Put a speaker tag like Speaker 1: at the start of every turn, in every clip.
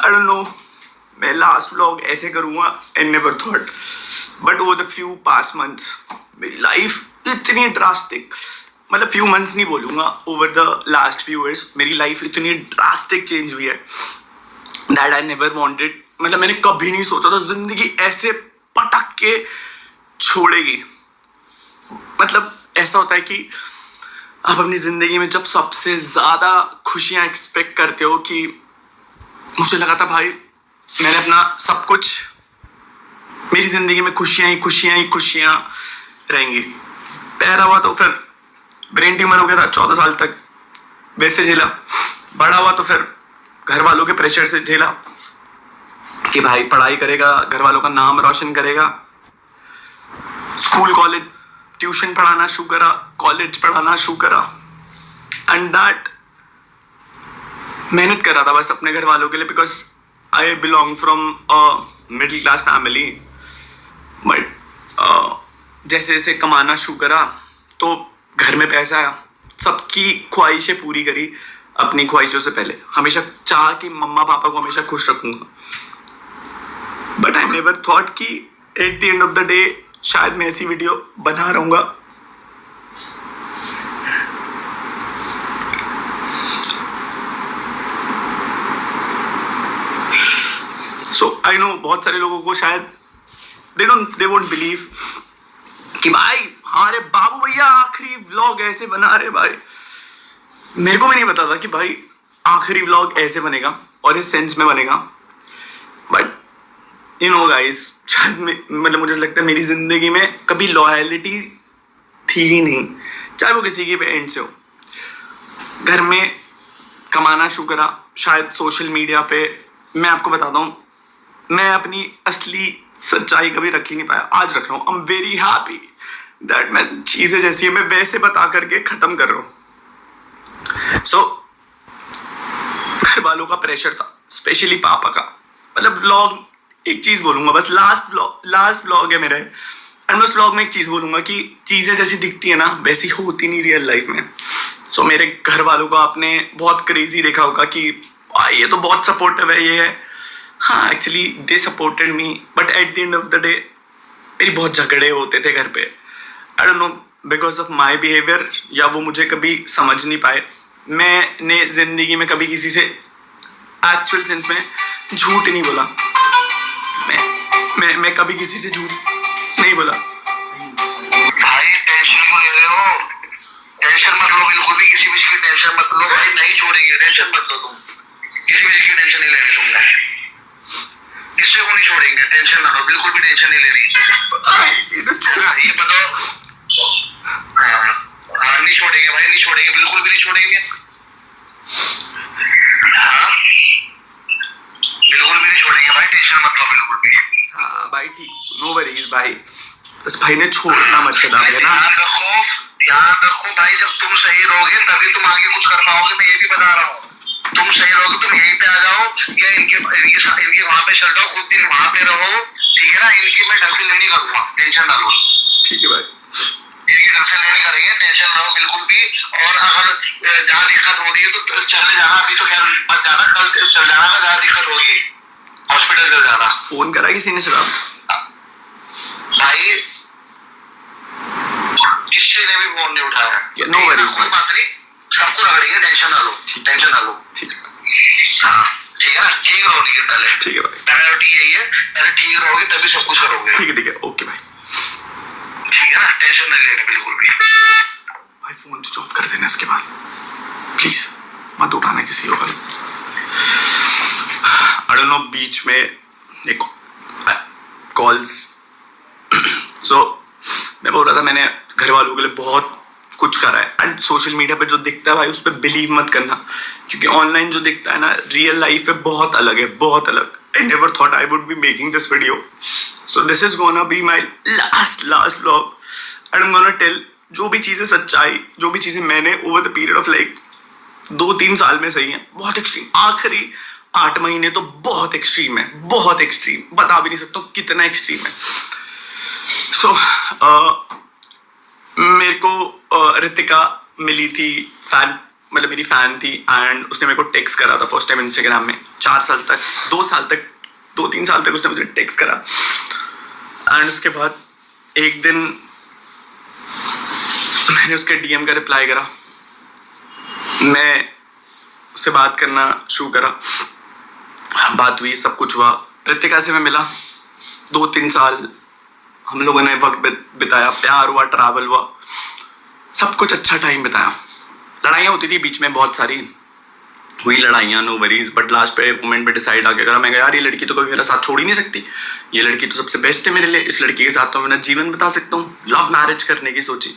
Speaker 1: I don't no मैं last vlog ऐसे करूँगा, आई never thought, but over the few past months मेरी life इतनी ड्रास्टिक, मतलब फ्यू मंथ्स नहीं बोलूँगा, over the last few years मेरी लाइफ इतनी ड्रास्टिक चेंज हुई है दैट आई नेवर वांटेड। मतलब मैंने कभी नहीं सोचा था जिंदगी ऐसे पटक के छोड़ेगी। मतलब ऐसा होता है कि आप अपनी जिंदगी में जब सबसे ज्यादा खुशियां एक्सपेक्ट करते हो, कि मुझे लगा था भाई मैंने अपना सब कुछ, मेरी जिंदगी में खुशियां ही खुशियां ही खुशियां रहेंगी। पैदा हुआ तो फिर ब्रेन ट्यूमर हो गया था 14 साल तक, वैसे झेला। बड़ा हुआ तो फिर घर वालों के प्रेशर से झेला कि भाई पढ़ाई करेगा, घर वालों का नाम रोशन करेगा। स्कूल कॉलेज ट्यूशन पढ़ाना शुरू करा, कॉलेज पढ़ाना शुरू करा, एंड दैट मेहनत कर रहा था बस अपने घर वालों के लिए, because I belong from a middle class family. But जैसे जैसे कमाना शुरू करा तो घर में पैसा आया, सबकी ख्वाहिशें पूरी करी, अपनी ख्वाहिशों से पहले हमेशा चाह कि मम्मा पापा को हमेशा खुश रखूंगा। बट आई नेवर थॉट कि at the end of the day शायद मैं ऐसी वीडियो बना रहूंगा। सो आई नो बहुत सारे लोगों को शायद दे वोंट बिलीव कि भाई हमारे बाबू भैया आखिरी व्लॉग ऐसे बना रहे। भाई मेरे को भी नहीं पता था कि भाई आखिरी व्लॉग ऐसे बनेगा और इस सेंस में बनेगा। बट यू नो गाइस, शायद मतलब मुझे लगता है मेरी जिंदगी में कभी लॉयलिटी थी ही नहीं, चाहे वो किसी की भी एंड से हो। घर में कमाना शुरू करा, शायद सोशल मीडिया पे मैं आपको बताता हूँ, मैं अपनी असली सच्चाई कभी रख ही नहीं पाया, आज रख रहा हूँ। I am very happy that मैं चीजें जैसी है मैं वैसे बता करके खत्म कर रहा हूँ। सो घर वालों का प्रेशर था, स्पेशली पापा का। मतलब व्लॉग, एक चीज बोलूंगा बस, लास्ट व्लॉग है मेरा, एंड मैं उस व्लॉग में एक चीज बोलूंगा कि चीजें जैसी दिखती है ना वैसी होती नहीं रियल लाइफ में। सो मेरे घर वालों को आपने बहुत क्रेजी देखा होगा कि ये तो बहुत सपोर्टिव है, ये है। हाँ, actually they supported me, but at the end of the day मेरी बहुत झगड़े होते थे घर पे। आई don't no because of my behaviour, या वो मुझे कभी समझ नहीं पाए। मैंने जिंदगी में कभी किसी से एक्चुअल सेंस में झूठ नहीं बोला। मैं कभी किसी से झूठ नहीं बोला।
Speaker 2: भाई टेंशन क्यों ले रहे हो? टेंशन मत लो, बिल्कुल भी किसी भी चीज की टेंशन मत लो भाई, नहीं छोड़ेंगे, टेंशन मत लो तुम, किसी भी चीज की टेंशन नहीं लेनी तुमने, किसी को नहीं छोड़ेंगे, टेंशन ना लो, बिल्कुल भी टेंशन नहीं लेनी। ये बताओ, हाँ नहीं छोड़ेंगे भाई, नहीं छोड़ेंगे, बिल्कुल भी नहीं छोड़ेंगे। हाँ बिल्कुल भी नहीं छोड़ेंगे भाई, टेंशन मत लो बिल्कुल भी।
Speaker 1: हाँ भाई ठीक, नो वरीज भाई, बस भाई ने छोड़ना मत चला है ना।
Speaker 2: ध्यान रखो भाई, जब तुम सही रहोगे तभी तुम आगे कुछ कर पाओगे, मैं ये भी बता रहा हूँ। तुम सही रहोगे, तुम यहीं पे आ जाओ या इनके वहां पे चल जाओ, कुछ दिन वहां पे रहो, ठीक है ना। इनकी मैं ढंग से लेनी करूंगा, टेंशन ना लो।
Speaker 1: ठीक है भाई,
Speaker 2: इनकी ढंग से लेनी करेंगे, टेंशन ना लो बिल्कुल भी। और अगर जहाँ दिक्कत हो रही है तो चले जाना, अभी तो खैर मत जाना, कल चल जाना, जहाँ दिक्कत होगी हॉस्पिटल चल जाना।
Speaker 1: फोन करा किसी ने शराब
Speaker 2: भाई? किसी ने भी फोन नहीं उठाया।
Speaker 1: नो वरीज,
Speaker 2: कोई बात नहीं, सबको रगड़ेंगे, टेंशन ना लो, टेंशन ना लो।
Speaker 1: ठीक है,
Speaker 2: हाँ ठीक है ना, ठीक रहो नहीं पहले,
Speaker 1: ठीक है भाई,
Speaker 2: प्रायोरिटी यही है, पहले ठीक रहोगे तभी सब कुछ करोगे।
Speaker 1: ठीक है, ओके भाई,
Speaker 2: ठीक है ना, टेंशन नहीं लेनी बिल्कुल भी।
Speaker 1: भाई फोन स्विच ऑफ कर देना इसके बाद, प्लीज मत उठाना किसी को। आई डोंट नो, बीच में एक कॉल्स। सो मैं बोल रहा था मैंने घर वालों के लिए बहुत कुछ करा है, एंड सोशल मीडिया पे जो दिखता है भाई उस पर बिलीव मत करना, क्योंकि ऑनलाइन जो दिखता है ना रियल लाइफ पे बहुत अलग है, बहुत अलग। I never thought I would be making this video, so this is gonna be my last vlog, and I am gonna tell जो भी चीजें सच्चाई, जो भी चीजें मैंने over the period of like 2-3 साल में सही है, बहुत एक्सट्रीम, आखिरी 8 महीने तो बहुत एक्सट्रीम है, बहुत एक्सट्रीम, बता भी नहीं सकता कितना एक्सट्रीम है। सो मेरे को रितिका मिली थी फैन मतलब मेरी फैन थी एंड उसने मेरे को टेक्स्ट करा था फर्स्ट टाइम इंस्टाग्राम में 2-3 साल तक उसने मुझे टेक्स्ट करा। एंड उसके बाद एक दिन मैंने उसके डीएम का रिप्लाई करा, मैं उससे बात करना शुरू करा, बात हुई, सब कुछ हुआ। प्रत्येका से मैं मिला, 2-3 साल हम लोगों ने वक्त बिताया, प्यार हुआ, ट्रैवल हुआ, सब कुछ अच्छा टाइम बिताया। लड़ाइयाँ होती थी बीच में, बहुत सारी हुई लड़ाइयाँ, नो वरीज, बट लास्ट पे मोमेंट पे डिसाइड आके करा, मैं कहा यार ये लड़की तो कभी मेरा साथ छोड़ ही नहीं सकती, ये लड़की तो सबसे बेस्ट है मेरे लिए, इस लड़की के साथ तो मैं अपना जीवन बिता सकता हूँ। लव मैरिज करने की सोची,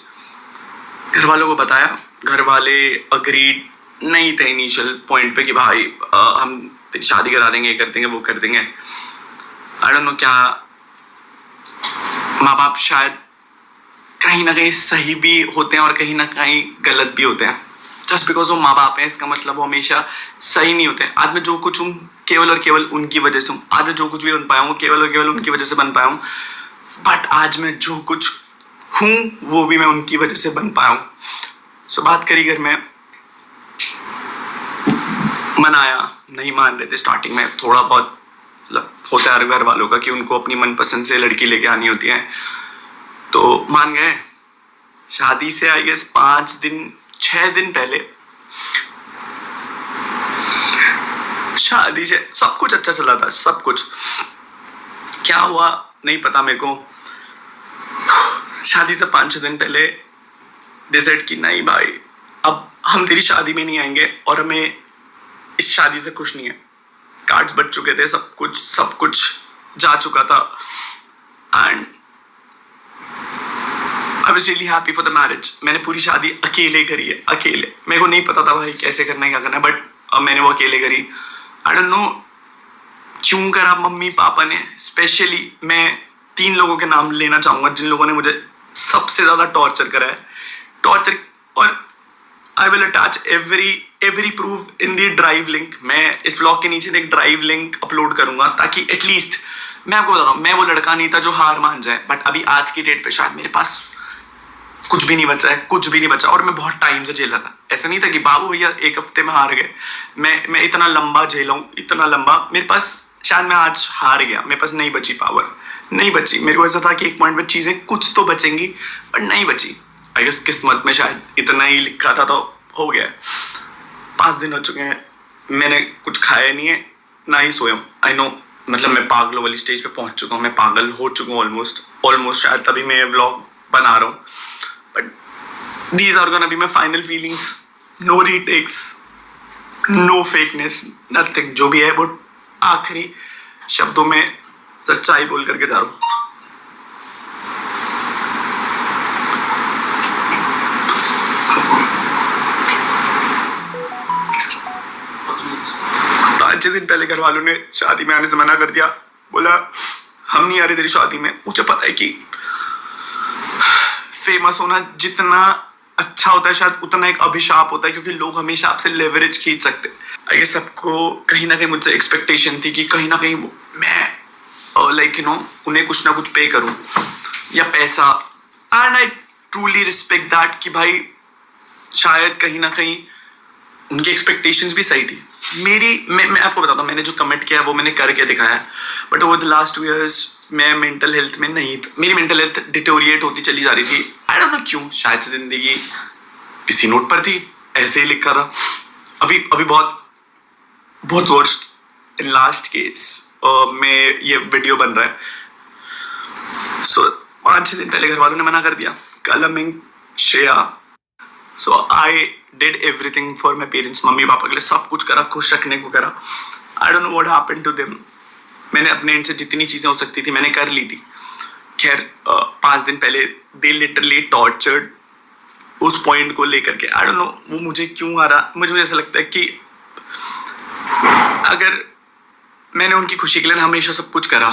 Speaker 1: घर वालों को बताया, घर वाले अग्रीड नहीं थे इनिशियल पॉइंट पे कि भाई हम तेरी शादी करा देंगे, ये कर देंगे, वो कर देंगे। आई डोंट नो क्या, माँ बाप शायद कहीं ना कहीं सही भी होते हैं और कहीं ना कहीं गलत भी होते हैं। जस्ट बिकॉज वो माँ बाप हैं इसका मतलब वो हमेशा सही नहीं होते। आज मैं जो कुछ हूँ केवल और केवल उनकी वजह से हूँ, आज मैं जो कुछ भी बन पाया हूँ केवल और केवल उनकी वजह से बन पाया हूँ। बट आज मैं जो कुछ हूँ वो भी मैं उनकी वजह से बन पाया हूँ। सो बात करी घर में, मनाया, नहीं मान रहे थे स्टार्टिंग में, थोड़ा बहुत होता है घर वालों का कि उनको अपनी मनपसंद से लड़की लेके आनी होती है, तो मान गए। शादी से आई गेस 6 दिन पहले शादी से सब कुछ अच्छा चला था, सब कुछ। क्या हुआ नहीं पता मेरे को। शादी से 5-6 दिन पहले डिसाइड की नहीं भाई अब हम तेरी शादी में नहीं आएंगे और हमें इस शादी से खुश नहीं है। कार्ड्स बच चुके थे, सब कुछ जा चुका था and I was really happy for the marriage. मैंने पूरी शादी अकेले करी है, अकेले। मेरे को नहीं पता था भाई कैसे करना है, क्या करना है, बट मैंने वो अकेले करी। आई डोंट नो क्यों करा मम्मी पापा ने। स्पेशली मैं 3 लोगों के नाम लेना चाहूँगा जिन लोगों ने मुझे सबसे ज़्यादा टॉर्चर करा है, टॉर्चर। और I will attach every proof in the drive link. मैं इस ब्लॉग के नीचे एक ड्राइव लिंक अपलोड करूंगा ताकि एटलीस्ट, मैं आपको बता रहा हूँ, मैं वो लड़का नहीं था जो हार मान जाए, बट अभी आज की डेट पे शायद मेरे पास कुछ भी नहीं बचा है, कुछ भी नहीं बचा। और मैं बहुत टाइम से झेला था, ऐसा नहीं था कि बाबू भैया 1 हफ्ते में हार गए। मैं इतना लंबा झेला हूँ, इतना लंबा। मेरे पास शायद मैं आज हार गया, मेरे पास नहीं बची पावर, नहीं बची। मेरे को ऐसा था कि एक पॉइंट पे चीज़ें कुछ तो बचेंगी बट नहीं बची। आई गेस किस्मत में शायद इतना ही लिखा था तो हो गया। 5 दिन हो चुके हैं, मैंने कुछ खाया नहीं है, ना ही सोया हूँ। आई नो, मतलब मैं पागलों वाली स्टेज पे पहुंच चुका हूँ, मैं पागल हो चुका हूँ ऑलमोस्ट। शायद तभी मैं व्लॉग बना रहा हूँ, but these are gonna be my final feelings. No retakes, no fakeness, nothing. जो भी है वो आखिरी शब्दों में सच्चाई बोल करके जा रहा हूँ। पाँच दिन पहले घर वालों ने शादी में आने से मना कर दिया, बोला हम नहीं आ रहे तेरी शादी में। मुझे पता है कि फेमस होना जितना अच्छा होता है शायद उतना एक अभिशाप होता है, क्योंकि लोग हमेशा आपसे लेवरेज खींच सकते हैं। आई गेस सबको कहीं ना कहीं मुझसे एक्सपेक्टेशन थी कि कहीं ना कहीं मैं लाइक उन्हें कुछ ना कुछ पे करूं या पैसा। And I truly respect that कि भाई शायद कहीं ना कहीं उनकी एक्सपेक्टेशंस भी सही थी। मैं आपको बताता हूँ, मैंने जो कमिट किया है वो मैंने करके दिखाया है। But over the last 2 years मैं मेंटल हेल्थ में नहीं, मेरी मेंटल हेल्थ डिटोरिएट होती चली जा रही थी। आई डोंट नो क्यों, शायद से जिंदगी इसी नोट पर थी, ऐसे ही लिखा था। अभी बहुत वर्स्ट इन लास्ट केस में ये वीडियो बन रहा है। सो 5-6 दिन पहले घर वालों ने मना कर दिया, कलमिंग Shreya. So I did everything for my parents. मम्मी पापा के लिए सब कुछ करा, खुश रखने को करा। I don't know what happened to them. मैंने अपने एंड से जितनी चीज़ें हो सकती थी मैंने कर ली थी। खैर 5 दिन पहले दे लिटरली टॉर्चर्ड उस पॉइंट को लेकर के। आई डोंट नो वो मुझे क्यों आ रहा। मुझे ऐसा लगता है कि अगर मैंने उनकी खुशी के लिए हमेशा सब कुछ करा